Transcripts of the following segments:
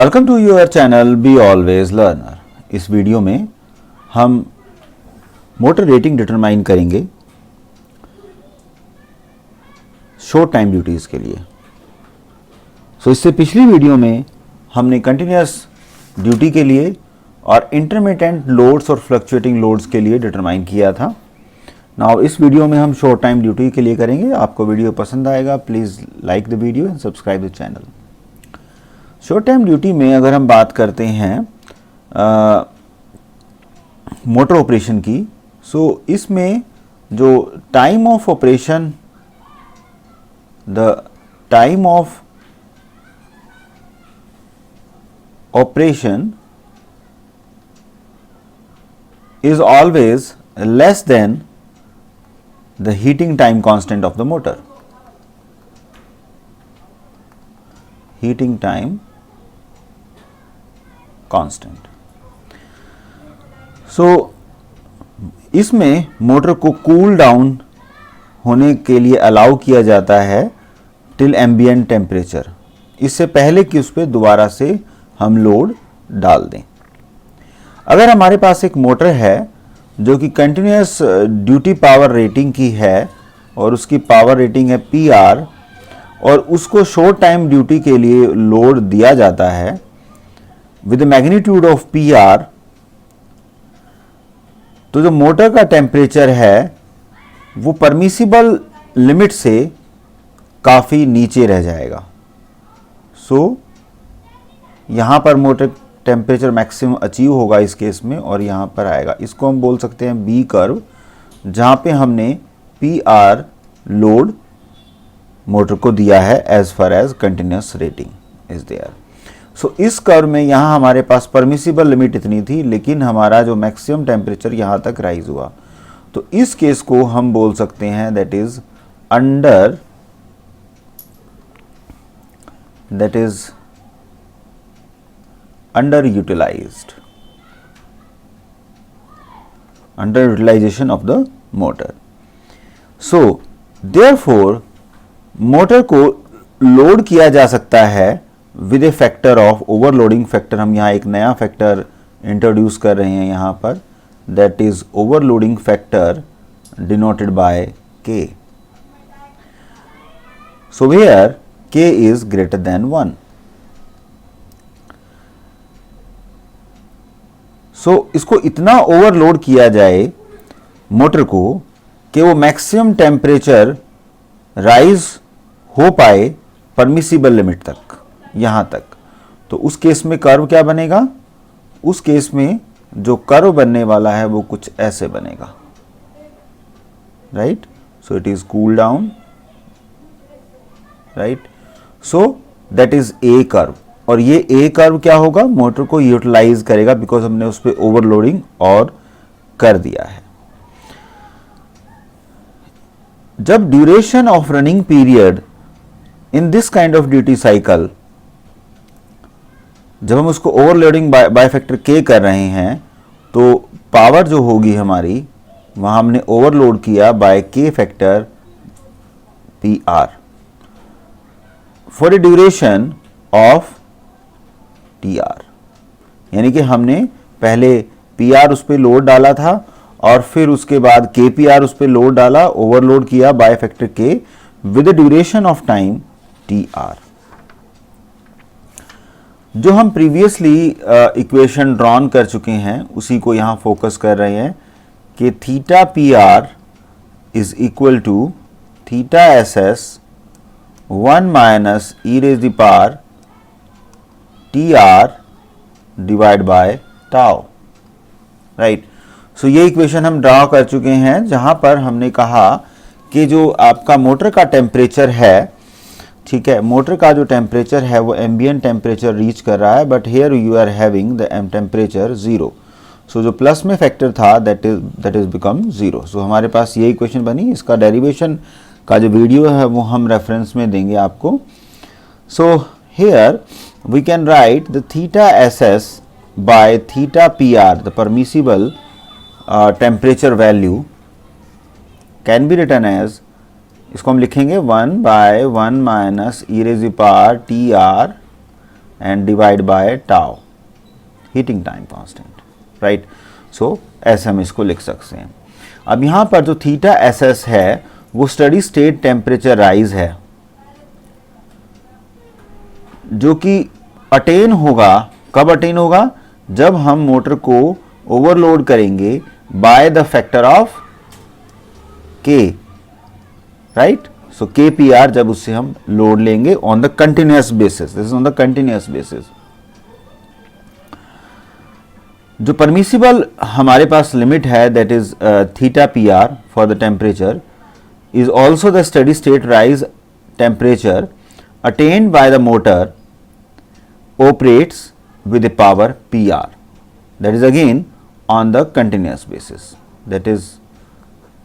Welcome to your channel be always learner. इस वीडियो में हम मोटर रेटिंग डिटरमाइन करेंगे शॉर्ट टाइम ड्यूटीज़ के लिए। इससे पिछली वीडियो में हमने कंटिन्यूस ड्यूटी के लिए और इंटरमिटेंट लोड्स और फ्लक्चुएटिंग लोड्स के लिए डिटरमाइन किया था। नाउ इस वीडियो में हम शॉर्ट टाइम ड्यूटी के लिए करेंगे। आपको वीडियो पसंद आएगा, please like the video and subscribe the channel. Short time duty में अगर हम बात करते हैं मोटर ऑपरेशन की, इसमें जो time of operation, the time of operation is always less than the heating time constant of the motor. Heating time constant. इसमें मोटर को कूल डाउन होने के लिए अलाउ किया जाता है टिल एम्बिएंट टेम्परेचर, इससे पहले कि उस पर दोबारा से हम लोड डाल दें। अगर हमारे पास एक मोटर है जो कि कंटिन्यूस ड्यूटी पावर रेटिंग की है और उसकी पावर रेटिंग है PR और उसको शॉर्ट टाइम ड्यूटी के लिए लोड दिया जाता है विद मैग्नीट्यूड ऑफ PR, तो जो मोटर का टेम्परेचर है वो परमिसिबल लिमिट से काफ़ी नीचे रह जाएगा। यहाँ पर मोटर टेम्परेचर मैक्सिमम अचीव होगा इस केस में और यहाँ पर आएगा। इसको हम बोल सकते हैं बी कर्व, जहाँ पे हमने PR लोड मोटर को दिया है as far as continuous rating is there. इस कर्व में यहाँ हमारे पास परमिसिबल लिमिट इतनी थी, लेकिन हमारा जो मैक्सिमम टेम्परेचर यहाँ तक राइज हुआ, तो इस केस को हम बोल सकते हैं that is underutilization of the motor. Therefore motor को लोड किया जा सकता है with A factor of overloading factor. हम यहाँ एक नया फैक्टर इंट्रोड्यूस कर रहे हैं यहाँ पर, that is overloading factor denoted by K। Where K is greater than 1. इसको इतना ओवरलोड किया जाए मोटर को कि वो मैक्सिमम टेम्परेचर राइज हो पाए परमिसिबल लिमिट तक, यहाँ तक। तो उस केस में कर्व क्या बनेगा? उस केस में जो कर्व बनने वाला है वो कुछ ऐसे बनेगा, right. It is cool down, right. That is a curve, और ये ए कर्व क्या होगा? मोटर को यूटिलाइज करेगा बिकॉज हमने उस पर ओवरलोडिंग और कर दिया है। जब duration of running period in this kind of duty cycle, जब हम उसको ओवरलोडिंग बाय फैक्टर K कर रहे हैं, तो पावर जो होगी हमारी, वहां हमने ओवरलोड किया by K factor PR for a duration of TR, यानी कि हमने पहले PR उस पर लोड डाला था और फिर उसके बाद KPR उस पर लोड डाला, ओवरलोड किया by factor K with the duration of time TR। जो हम प्रीवियसली इक्वेशन ड्रॉन कर चुके हैं उसी को यहाँ फोकस कर रहे हैं कि theta PR is equal to theta SS 1 minus e raise the power TR divide by tau, right. ये इक्वेशन हम ड्रा कर चुके हैं, जहां पर हमने कहा कि जो आपका मोटर का टेम्परेचर है, ठीक है, मोटर का जो टेम्परेचर है वो एम्बिएंट टेम्परेचर रीच कर रहा है, but here you are having the temperature 0। जो प्लस में फैक्टर था दैट इज बिकम 0। हमारे पास ये इक्वेशन बनी। इसका डेरिवेशन का जो वीडियो है वो हम रेफरेंस में देंगे आपको। Here we can write the theta SS by theta PR, the permissible temperature value can be written as, इसको हम लिखेंगे 1 by 1 minus e raised to power TR and divide by tau, heating time constant, right? So ऐसे हम इसको लिख सकते हैं। अब यहाँ पर जो थीटा एस एस है वो स्टडी स्टेट टेम्परेचर राइज है, जो कि अटेन होगा, कब अटेन होगा, जब हम मोटर को ओवरलोड करेंगे बाय द फैक्टर ऑफ के, राइट? सो के पी आर, जब उससे हम लोड लेंगे on the continuous basis, this is on the continuous basis. जो परमिसिबल हमारे पास लिमिट है that is theta P R for the temperature is also the steady state rise temperature attained by the motor operates with a power PR, that is again on the continuous basis, that is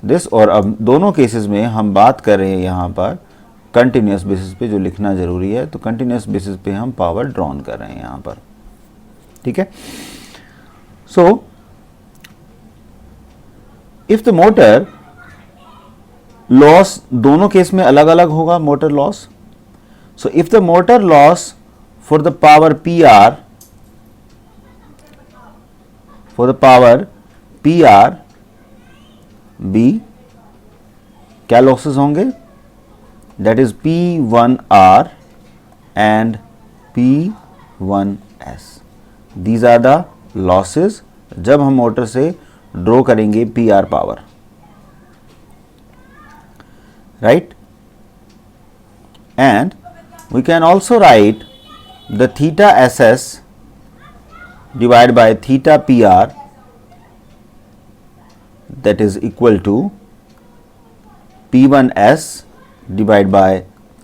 this। और अब दोनों cases में हम बात कर रहे हैं यहाँ पर कंटिन्यूस बेसिस पे, जो लिखना जरूरी है, तो कंटिन्यूस बेसिस पे हम पावर ड्रॉन कर रहे हैं यहाँ पर, ठीक है। So if the motor loss, दोनों केस में अलग अलग होगा motor loss. So if the motor loss for the power P R, for the power P R B, क्या लॉसेस होंगे, that is P1R and P1S। These are the losses जब हम motor से ड्रॉ करेंगे P R power, right? And we can also write the theta SS divided by theta PR, that is equal to P1S divided by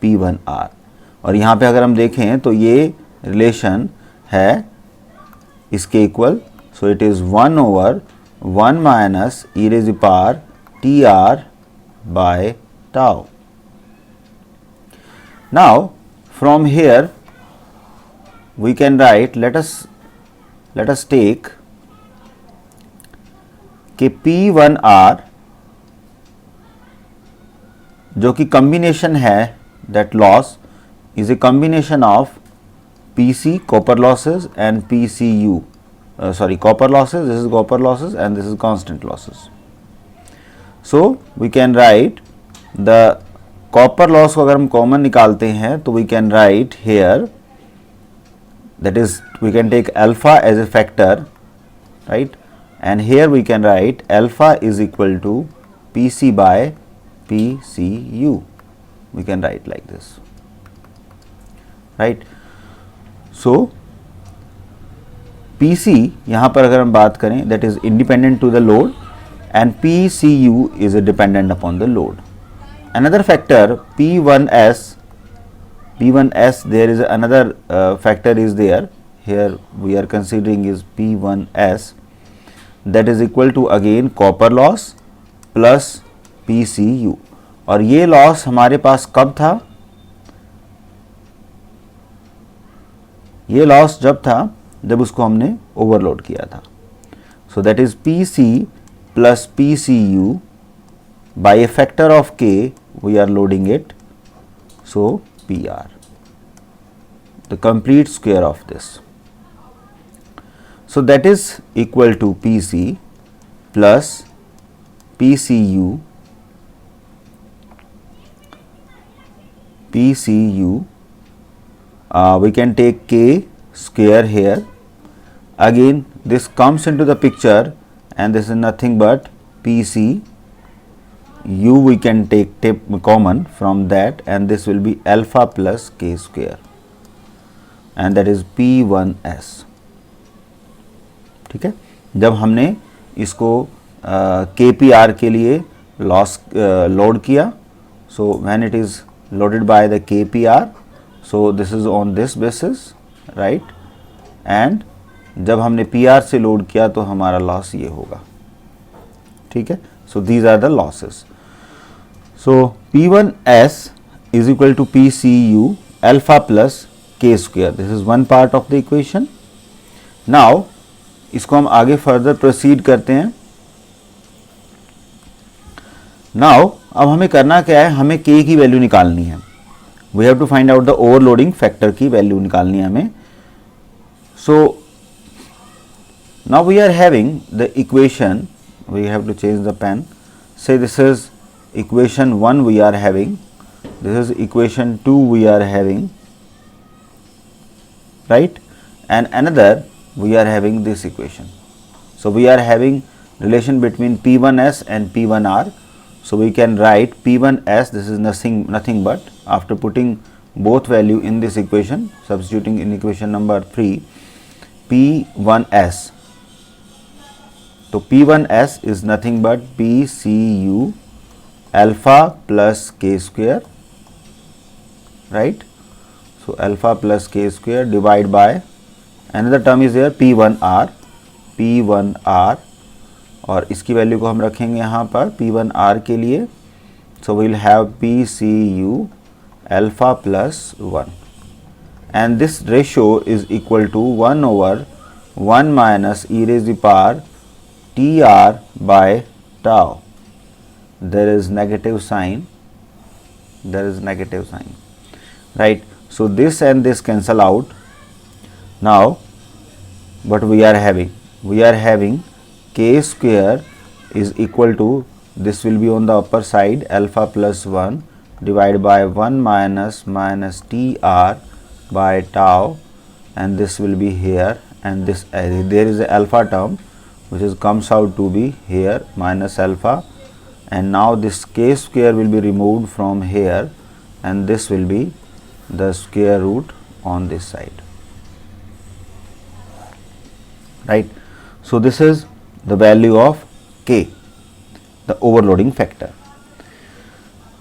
P1R। और यहाँ पे अगर हम देखें तो ये रिलेशन है इसके equal, so it is 1/1 minus e raised to power TR by tau। Now from here we can write, let us take कि P1R जो कि combination है, that loss is a combination of PC copper losses and PCU, copper losses, this is copper losses and this is constant losses। So we can write the copper loss को अगर हम common निकालते हैं तो we can write here, that is we can take alpha as a factor, right? And here we can write alpha is equal to PC by PCU, we can write like this, right? So PC यहाँ पर अगर हम बात करें that is independent to the load and PCU is a dependent upon the load। Another factor P1S, there is another factor is there, here we are considering is P1S, that is equal to again copper loss plus PCU। और ये loss हमारे पास कब था, ये loss जब था जब उसको हमने ओवरलोड किया था। So that is PC plus PCU by a factor of K, we are loading it, so PR, the complete square of this। So that is equal to PC plus PCU we can take K square here, again this comes into the picture and this is nothing but PC U, we can take common from that and this will be alpha plus K square and that is P1S, ठीक है। जब हमने इसको KPR के लिए loss load किया, so when it is loaded by the KPR, so this is on this basis, right? and जब हमने PR से लोड किया तो हमारा लॉस ये होगा, ठीक है। So these are the losses. सो P1S is equal to PCU alpha plus K square, this is one part of the equation। now इसको हम आगे फर्दर प्रोसीड करते हैं। now अब हमें करना क्या है, हमें K की वैल्यू निकालनी है। We have to find out the overloading factor की वैल्यू निकालनी है हमें। So now we are having the equation, we have to change the pen. Say this is equation 1 we are having, this is equation 2 we are having, right, and another we are having this equation. So we are having relation between P1S and P1R. So we can write P1S, this is nothing but, after putting both value in this equation, substituting in equation number 3, P1S. So P1S is nothing but PCU alpha plus K square, right. So alpha plus K square divide by, another term is there P1R, P1R, और इसकी value को हम रखेंगे यहाँ पर P1R के लिए. So we will have PCU alpha plus 1, and this ratio is equal to 1 over 1 minus e raised to the power TR by tau. There is negative sign, right. So this and this cancel out. Now what we are having K square is equal to, this will be on the upper side, alpha plus 1 divided by 1 minus TR by tau, and this will be here, and this there is a alpha term which is comes out to be here minus alpha, and now this K square will be removed from here, and this will be the square root on this side, right. So this is the value of K, the overloading factor.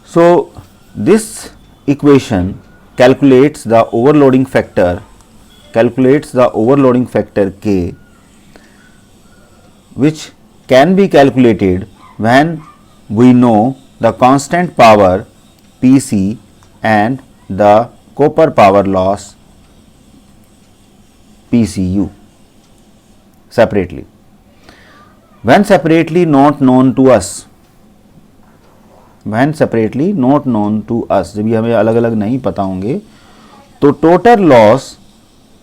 So this equation calculates the overloading factor K, which can be calculated when we know the constant power PC and the copper power loss PCU separately. When separately not known to us, जब ये हमें अलग अलग नहीं पता होंगे, तो total loss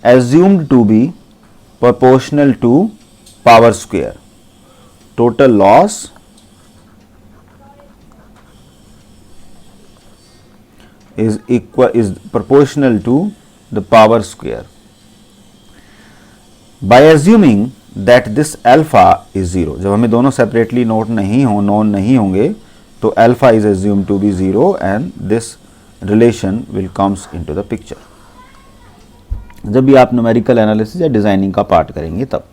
assumed to be proportional to power square. Total loss is proportional to the power square. By assuming that this alpha is 0, जब हमें दोनों separately known नहीं होंगे, तो alpha is assumed to be 0, and this relation will comes into the picture. जब भी आप numerical analysis या designing का part करेंगे तब.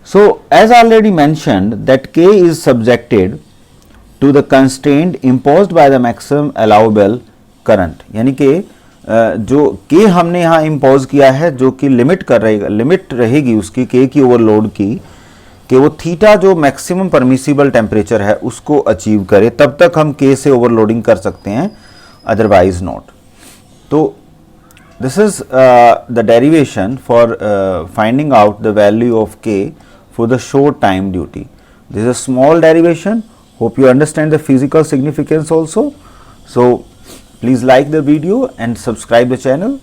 So as already mentioned that K is subjected to the constraint imposed by the maximum allowable current, यानी कि जो K हमने यहाँ इम्पोज किया है, जो कि लिमिट रहेगी उसकी K की ओवरलोड की, कि वो थीटा जो मैक्सिमम परमिसिबल टेम्परेचर है उसको अचीव करे, तब तक हम K से ओवरलोडिंग कर सकते हैं, अदरवाइज नॉट. तो this is the derivation for finding out the value of K for the short time duty. This is a small derivation. Hope you understand the physical significance also. So please like the video and subscribe the channel.